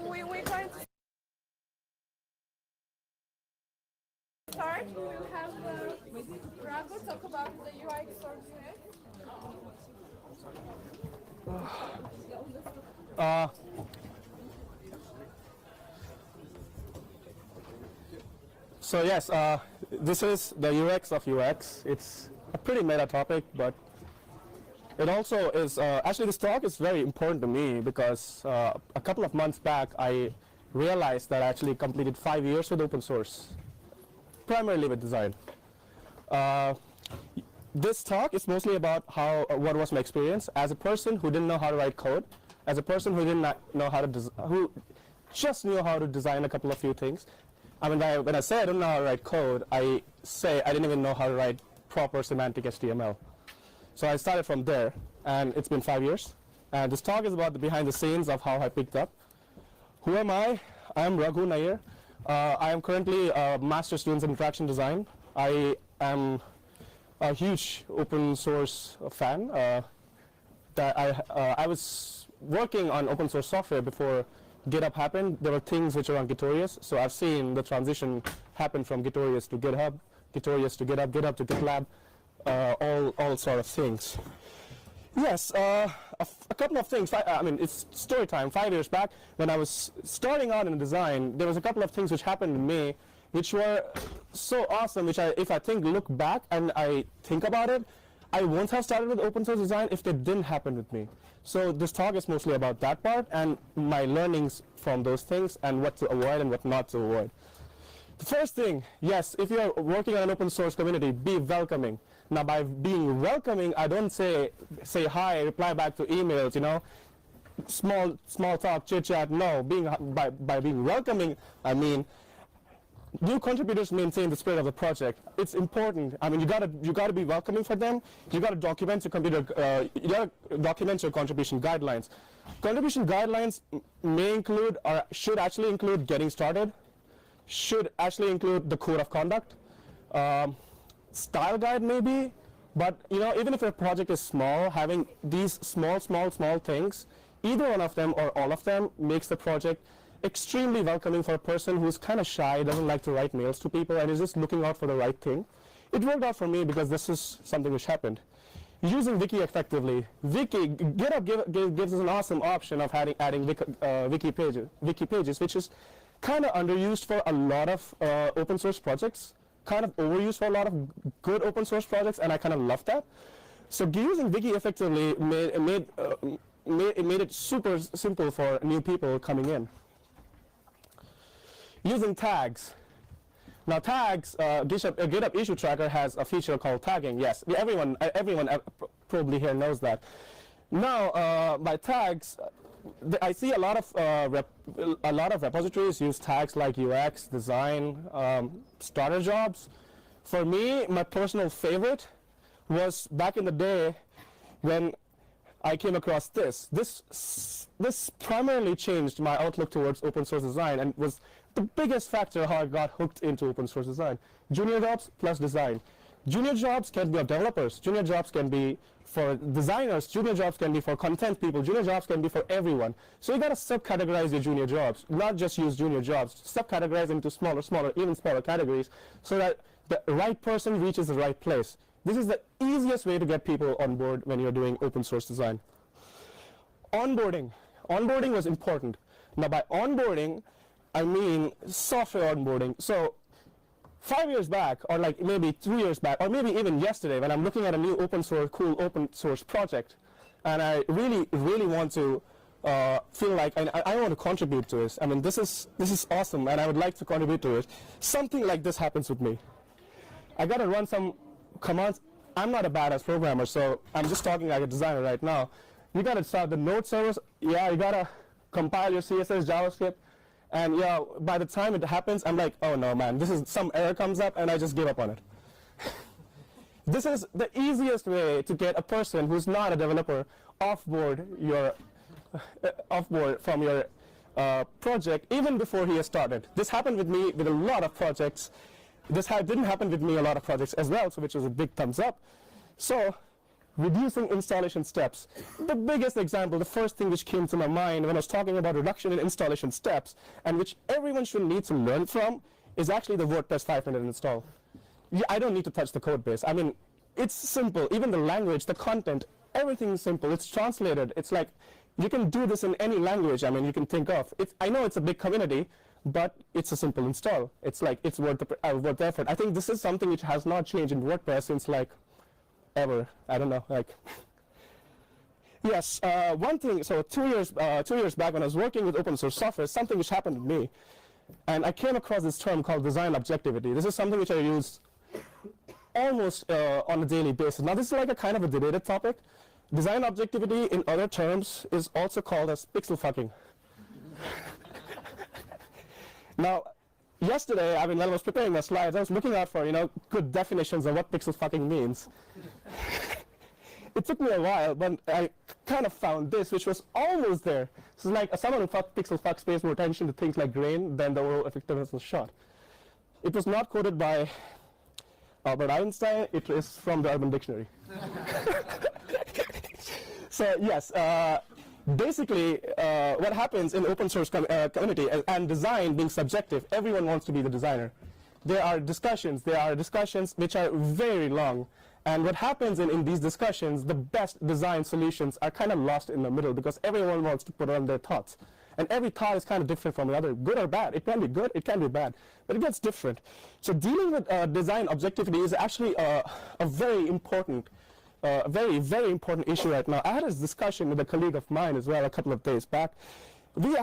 we're going to start. We'll have Rago talk about the UI source unit. So yes, this is the UX of UX. It's a pretty meta topic, but it also is, actually this talk is very important to me because a couple of months back I realized that I actually completed 5 years with open source, primarily with design. This talk is mostly about what was my experience as a person who didn't know how to write code, as a person who didn't know how to who just knew how to design a couple of few things. I mean, when I say I don't know how to write code, I say I didn't even know how to write proper semantic HTML. So I started from there, and it's been 5 years. And this talk is about the behind the scenes of how I picked up. Who am I? I am Raghu Nair. I am currently a master's student in interaction design. I am a huge open source fan. I was working on open source software before GitHub happened. There were things which are on Gitorious, so I've seen the transition happen from Gitorious to GitHub, Gitorious to GitHub, GitHub to GitLab, all sort of things. Yes, a couple of things. I mean, it's story time. 5 years back, when I was starting out in design, there was a couple of things which happened to me which were so awesome, which if I look back and I think about it, I won't have started with open source design if they didn't happen with me. So this talk is mostly about that part and my learnings from those things and what to avoid and what not to avoid. The first thing, yes, if you're working on an open source community, be welcoming. Now, by being welcoming, I don't say hi, reply back to emails, you know, small talk, chit chat. No, by being welcoming, I mean new contributors maintain the spirit of the project. It's important. I mean, you gotta be welcoming for them. You gotta document your contribution guidelines. Contribution guidelines may include or should actually include getting started. Should actually include the code of conduct. Style guide maybe, but you know, even if your project is small, having these small things, either one of them or all of them makes the project extremely welcoming for a person who's kind of shy, doesn't like to write mails to people, and is just looking out for the right thing. It worked out for me because this is something which happened. Using Wiki effectively. GitHub gives us an awesome option of adding wiki pages, which is kind of underused for a lot of open source projects, kind of overused for a lot of good open source projects, and I kind of love that. So using Wiki effectively made it super simple for new people coming in. Using tags. Now tags, GitHub issue tracker has a feature called tagging. Yes, everyone probably here knows that. Now by tags, I see a lot of repositories use tags like UX, design, starter jobs. For me, my personal favorite was back in the day when I came across this. This primarily changed my outlook towards open source design and was the biggest factor how I got hooked into open source design. Junior jobs plus design. Junior jobs can be of developers. Junior jobs can be for designers. Junior jobs can be for content people. Junior jobs can be for everyone. So you got to subcategorize your junior jobs, not just use junior jobs. Subcategorize into even smaller categories so that the right person reaches the right place. This is the easiest way to get people on board when you're doing open source design. Onboarding. Onboarding was important. Now by onboarding, I mean software onboarding. So 5 years back, or like maybe 3 years back, or maybe even yesterday, when I'm looking at a new cool open source project, and I really want to feel like I want to contribute to this. I mean, this is awesome, and I would like to contribute to it. Something like this happens with me. I got to run some commands. I'm not a badass programmer, so I'm just talking like a designer right now. You got to start the node servers. Yeah, you got to compile your CSS, JavaScript. And yeah, by the time it happens, I'm like, oh no, man, some error comes up, and I just give up on it. This is the easiest way to get a person who's not a developer offboard from your project even before he has started. This happened with me with a lot of projects. This didn't happen with me a lot of projects as well, so which was a big thumbs up. So reducing installation steps. The biggest example, the first thing which came to my mind when I was talking about reduction in installation steps, and which everyone should need to learn from, is actually the WordPress 5.0 install. Yeah, I don't need to touch the code base. I mean, it's simple. Even the language, the content, everything is simple. It's translated. It's like, you can do this in any language, I mean, you can think of. I know it's a big community, but it's a simple install. It's like, it's worth the effort. I think this is something which has not changed in WordPress since like, ever. I don't know, like. Yes, one thing, so 2 years back when I was working with open source software, something which happened to me, and I came across this term called design objectivity. This is something which I use almost on a daily basis. Now this is like a kind of a debated topic. Design objectivity in other terms is also called as pixel fucking. Now, yesterday, I mean, when I was preparing my slides, I was looking out for, good definitions of what pixel fucking means. It took me a while, but I kind of found this, which was almost there. So it's like someone who thought pixel fuck pays more attention to things like grain than the overall effectiveness of the shot. It was not quoted by Albert Einstein. It is from the Urban Dictionary. So yes, basically what happens in open source community and design being subjective, everyone wants to be the designer. There are discussions which are very long. And what happens in these discussions, the best design solutions are kind of lost in the middle because everyone wants to put on their thoughts. And every thought is kind of different from the other, good or bad. It can be good, it can be bad, but it gets different. So dealing with design objectivity is actually a very important, very important issue right now. I had this discussion with a colleague of mine as well a couple of days back. We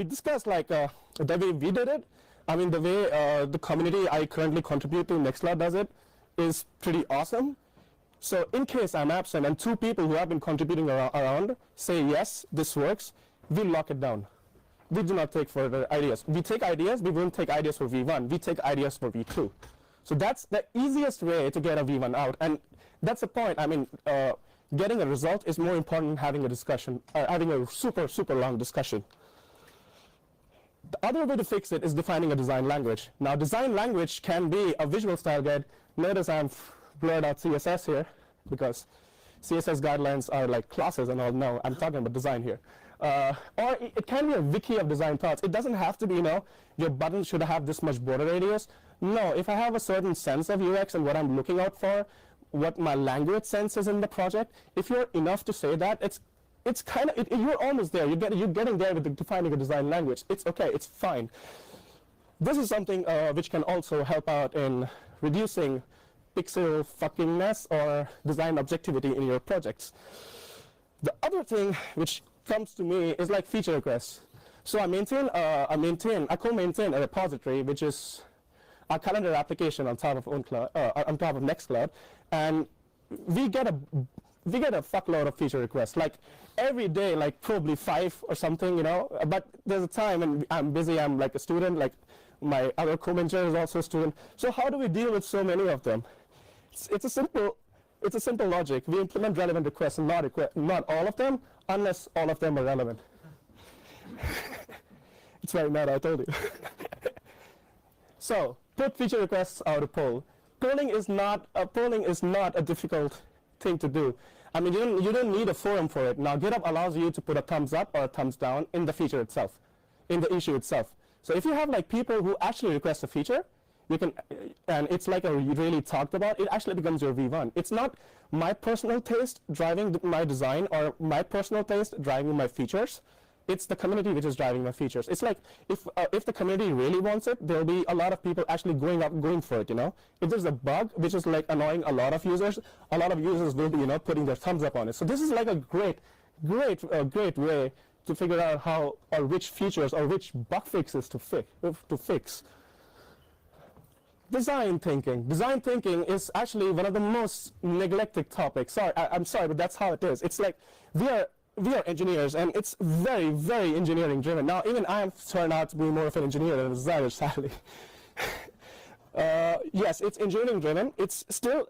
discussed like the way we did it. I mean, the way the community I currently contribute to, Nextcloud, does it is pretty awesome. So in case I'm absent and two people who have been contributing around say, yes, this works, we lock it down. We do not take further ideas. We take ideas, we won't take ideas for V1, we take ideas for V2. So that's the easiest way to get a V1 out. And that's the point. I mean, getting a result is more important than having a discussion, having a super, super long discussion. The other way to fix it is defining a design language. Now, design language can be a visual style guide. Notice I'm blurred out CSS here because CSS guidelines are like classes and all. No, I'm talking about design here. Or it can be a wiki of design thoughts. It doesn't have to be, your button should have this much border radius. No, if I have a certain sense of UX and what I'm looking out for, what my language sense is in the project, if you're enough to say that, it's kind of, you're almost there. You're getting there with defining a design language. It's okay, it's fine. This is something which can also help out in reducing pixel fuckingness or design objectivity in your projects. The other thing which comes to me is like feature requests. So I co-maintain a repository which is a calendar application on top of Nextcloud, and we get a fuckload of feature requests. Like every day, like probably 5 or something, But there's a time when I'm busy. I'm like a student. Like my other co-maintainer is also a student. So how do we deal with so many of them? It's a simple logic. We implement relevant requests and not all of them, unless all of them are relevant. It's very mad, I told you. So put feature requests out of poll. Polling is not a difficult thing to do. I mean, you don't need a forum for it. Now, GitHub allows you to put a thumbs up or a thumbs down in the feature itself, in the issue itself. So if you have like people who actually request a feature, you can, and it's like a really talked about, it actually becomes your V1. It's not my personal taste driving my design or my personal taste driving my features. It's the community which is driving my features. It's like if the community really wants it, there'll be a lot of people actually going for it. If there's a bug which is like annoying a lot of users will be putting their thumbs up on it. So this is like a great way to figure out how or which features or which bug fixes to fix. Design thinking. Design thinking is actually one of the most neglected topics. I'm sorry, but that's how it is. It's like we are engineers, and it's very, very engineering driven. Now, even I have turned out to be more of an engineer than a designer, sadly. Yes, it's engineering driven. It's still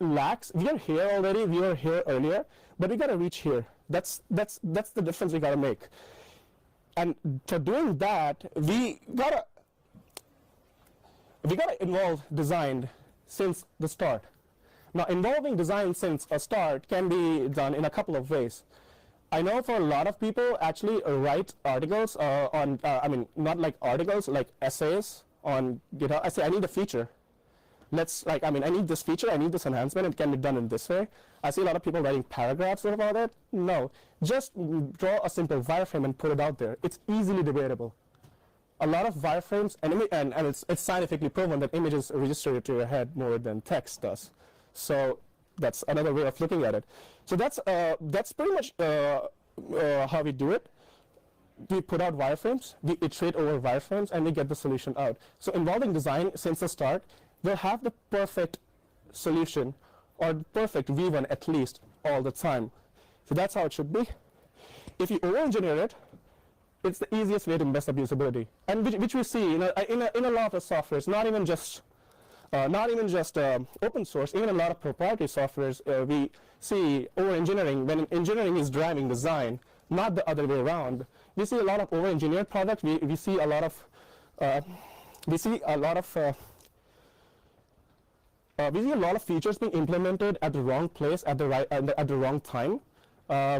lacks. We are here already. We were here earlier, but we got to reach here. That's the difference we got to make. And for doing that, we gotta involve design since the start. Now, involving design since a start can be done in a couple of ways. I know for a lot of people actually write articles on, I mean, not like articles, like essays on GitHub. I say, I need a feature. I need this feature, I need this enhancement, it can be done in this way. I see a lot of people writing paragraphs about it. No, just draw a simple wireframe and put it out there. It's easily debatable. A lot of wireframes, and it's scientifically proven that images register to your head more than text does. So that's another way of looking at it. So that's pretty much how we do it. We put out wireframes, we iterate over wireframes, and we get the solution out. So involving design since the start, we'll have the perfect solution, or the perfect V1 at least, all the time. So that's how it should be. If you over-engineer it, it's the easiest way to mess up usability, and which we see in a lot of softwares, not even just open source, even a lot of proprietary softwares. We see over-engineering when engineering is driving design, not the other way around. We see a lot of over-engineered products. We see a lot of features being implemented at the wrong place at the wrong time,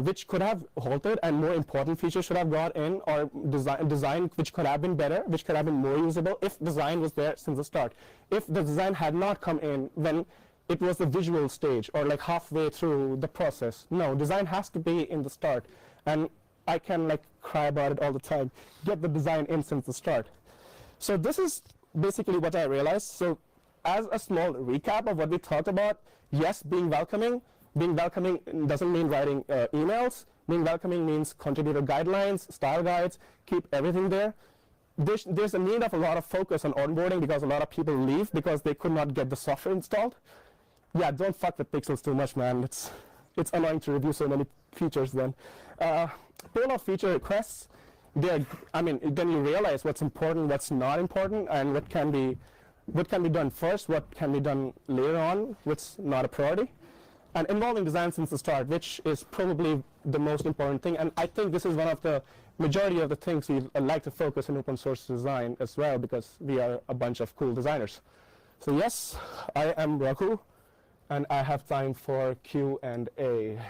which could have halted, and more important features should have got in, or design which could have been better, which could have been more usable if design was there since the start. If the design had not come in when it was the visual stage or like halfway through the process. No, design has to be in the start, and I can like cry about it all the time. Get the design in since the start. So this is basically what I realized. So as a small recap of what we talked about, yes, being welcoming doesn't mean writing emails. Being welcoming means contributor guidelines, style guides, keep everything there. There's a need of a lot of focus on onboarding because a lot of people leave because they could not get the software installed. Yeah, don't fuck with pixels too much, man. It's annoying to review so many features then. Pull off feature requests. Then you realize what's important, what's not important, and what can be done first, what can be done later on, what's not a priority. And involving design since the start, which is probably the most important thing. And I think this is one of the majority of the things we like to focus in open source design as well, because we are a bunch of cool designers. So yes, I am Raghu, and I have time for Q&A.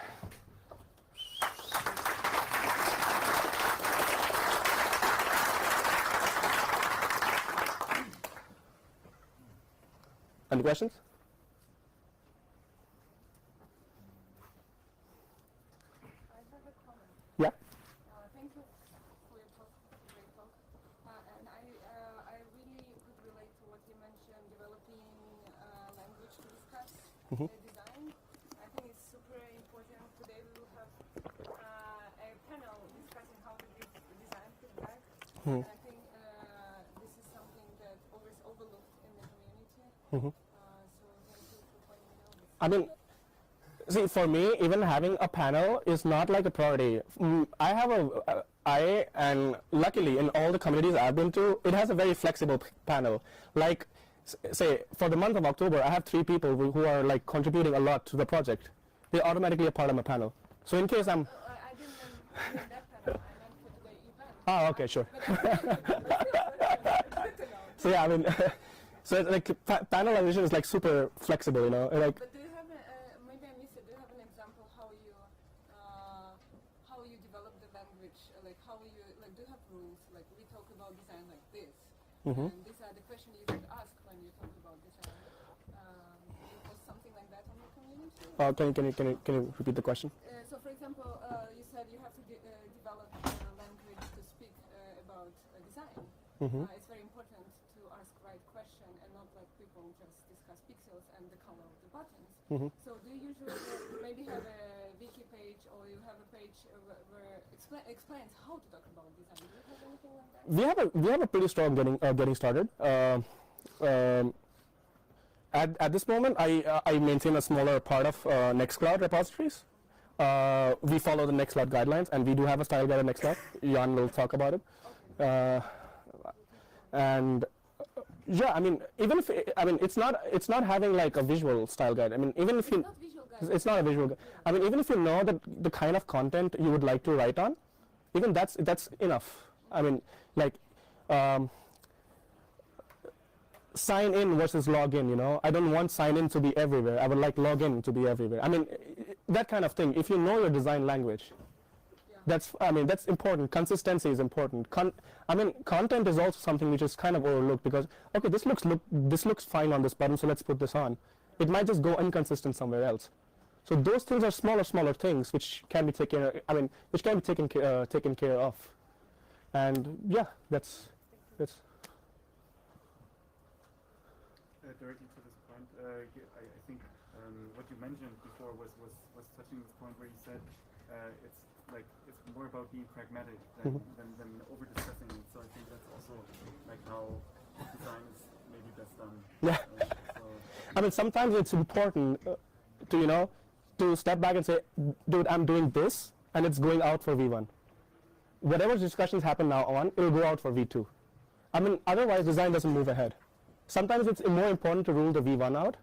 Any questions? I have a comment. Yeah. Thank you for your talk, great talk. And I really could relate to what you mentioned, developing language to discuss the design. I think it's super important. Today we will have a panel discussing how to give design feedback. And I think this is something that always overlooked in the community. So thank you for pointing it out. I mean, see, for me, even having a panel is not like a priority. And luckily in all the communities I've been to, it has a very flexible panel. Like, say, for the month of October, I have 3 people who are like contributing a lot to the project. They're automatically a part of my panel. So in case I'm... I didn't mean that panel, I meant for today event. Oh, okay, sure. So yeah, I mean, so it's like panelization is like super flexible, you know. Like, But do you have maybe I missed it? Do you have an example how you develop the language? Like how you do you have rules? Like we talk about design like this, and these are the questions you should ask when you talk about design. You post something like that on your community? can you repeat the question? So for example, you said you have to develop language to speak about design. It's very important to ask right question and not like people just discuss pixels and the color of the buttons. So do you usually maybe have a wiki page, or you have a page where explains how to talk about design? Do you have anything like that? We have a pretty strong getting started. At this moment, I maintain a smaller part of Nextcloud repositories. We follow the Nextcloud guidelines, and we do have a style guide on Nextcloud. Jan will talk about it. And yeah, I mean, even if it's not having like a visual style guide. I mean, even if you, it's not a visual guide. I mean, even if you know the kind of content you would like to write on, even that's enough. I mean, like sign in versus log in, you know. I don't want sign in to be everywhere. I would like log in to be everywhere. I mean, that kind of thing. If you know your design language, that's important. Consistency is important. Content is also something which is kind of overlooked because, okay, this looks fine on this button, so let's put this on. It might just go inconsistent somewhere else. So those things are smaller things which can be taken care of. And yeah, that's. Directly to this point, I think what you mentioned before was touching this point where you said it's more about being pragmatic than over discussing it. So I think that's also like how design is maybe best done. Yeah. I mean, sometimes it's important to step back and say, dude, I'm doing this, and it's going out for V1. Whatever discussions happen now on, it'll go out for V2. I mean, otherwise design doesn't move ahead. Sometimes it's more important to rule the V1 out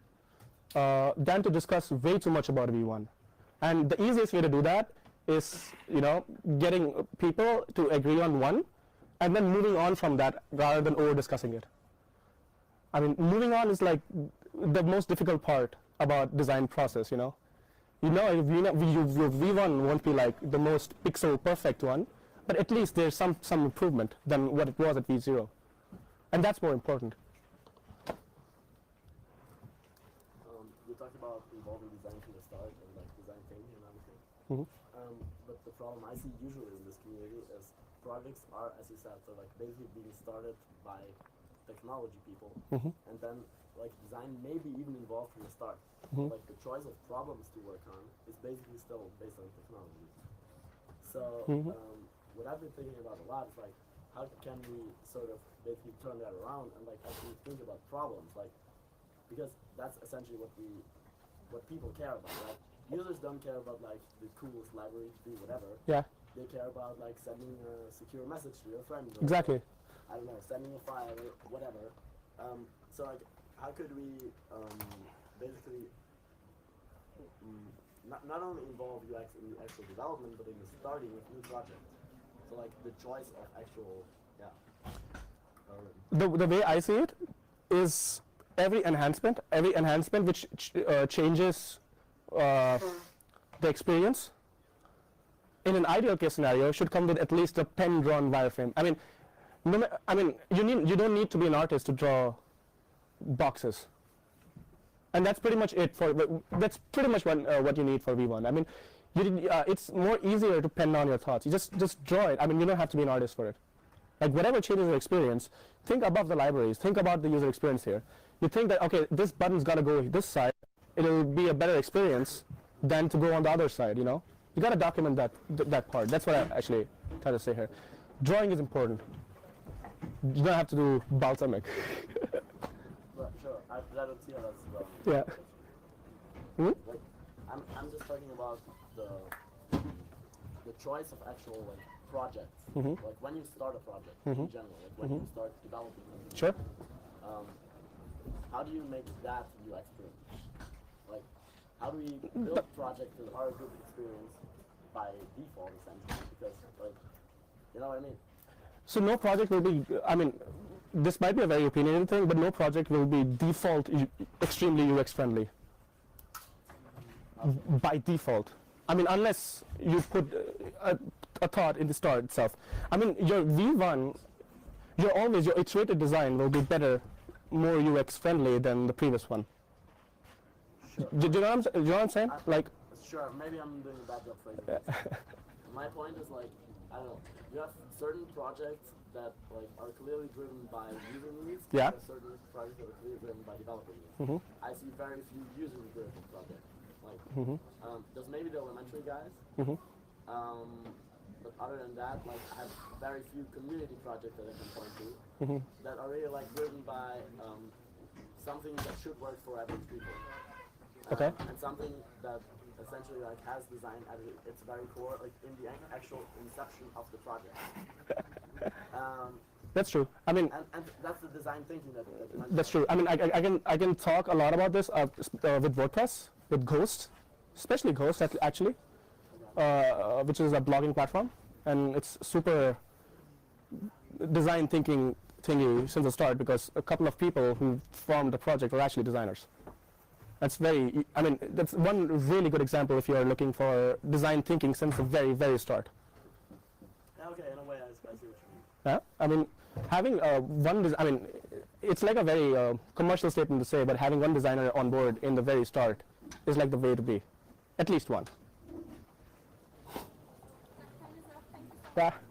than to discuss way too much about V1. And the easiest way to do that is, getting people to agree on one, and then moving on from that rather than over discussing it. I mean, moving on is like the most difficult part about design process, your V1 won't be like the most pixel perfect one, but at least there's some improvement than what it was at V0. And that's more important. You talked about involving design from the start and like design thinking and everything. But the problem I see usually in this community is projects are, as you said, so like basically being started by technology people, and then like design may be even involved from the start. Like the choice of problems to work on is basically still based on technology. So what I've been thinking about a lot is like, how can we sort of basically turn that around and like actually think about problems, like, because that's essentially what people care about, right? Users don't care about like the coolest library to do whatever. Yeah. They care about like sending a secure message to your friend. Or, exactly. I don't know, sending a file or whatever. So like, how could we basically not only involve UX in the actual development, but in the starting of new projects? So like the choice of actual, The way I see it is every enhancement which changes the experience, in an ideal case scenario, should come with at least a pen-drawn wireframe. I mean, you don't need to be an artist to draw boxes, and that's pretty much it that's pretty much what you need for V1. I mean, it's more easier to pen down your thoughts. You just draw it. I mean, you don't have to be an artist for it. Like whatever changes your experience, think above the libraries. Think about the user experience here. You think that, okay, this button's got to go this side. It'll be a better experience than to go on the other side. You got to document that part. That's what I actually try to say here. Drawing is important. You don't have to do balsamic. well, sure. I don't see how that's well. Yeah. Like, I'm just talking about the choice of actual like projects. Like when you start a project in general, like when you start developing something. Sure. How do you make that UX experience? Like, how do we build projects that are a good experience by default, essentially? Because, like, you know what I mean? So no project will be, I mean, this might be a very opinionated thing, but no project will be default extremely UX friendly. By default. I mean, unless you put a thought in the start itself. I mean, your V1, your iterated design will be better, more UX friendly than the previous one. Sure. Do you know what I'm saying? Sure, maybe I'm doing a bad job phrasing this. My point is like, I don't know, you have certain projects that like are clearly driven by user needs. Yeah. And certain projects that are clearly driven by developer needs. I see very few user-driven projects. Like, there's maybe the elementary guys. But other than that, like, I have very few community projects that I can point to that are really like driven by something that should work for average people. Okay. And something that essentially like has design at its very core, like in the actual inception of the project. That's true. I mean, and that's the design thinking that you mentioned. That's true. I mean, I can talk a lot about this with WordPress, with Ghost, especially Ghost actually, which is a blogging platform, and it's super design thinking thingy since the start because a couple of people who formed the project were actually designers. That's that's one really good example if you are looking for design thinking since the very, very start. Okay, in a way, I see what you mean. Yeah, having it's like a very commercial statement to say, but having one designer on board in the very start is like the way to be, at least one. Thank you so much. Yeah.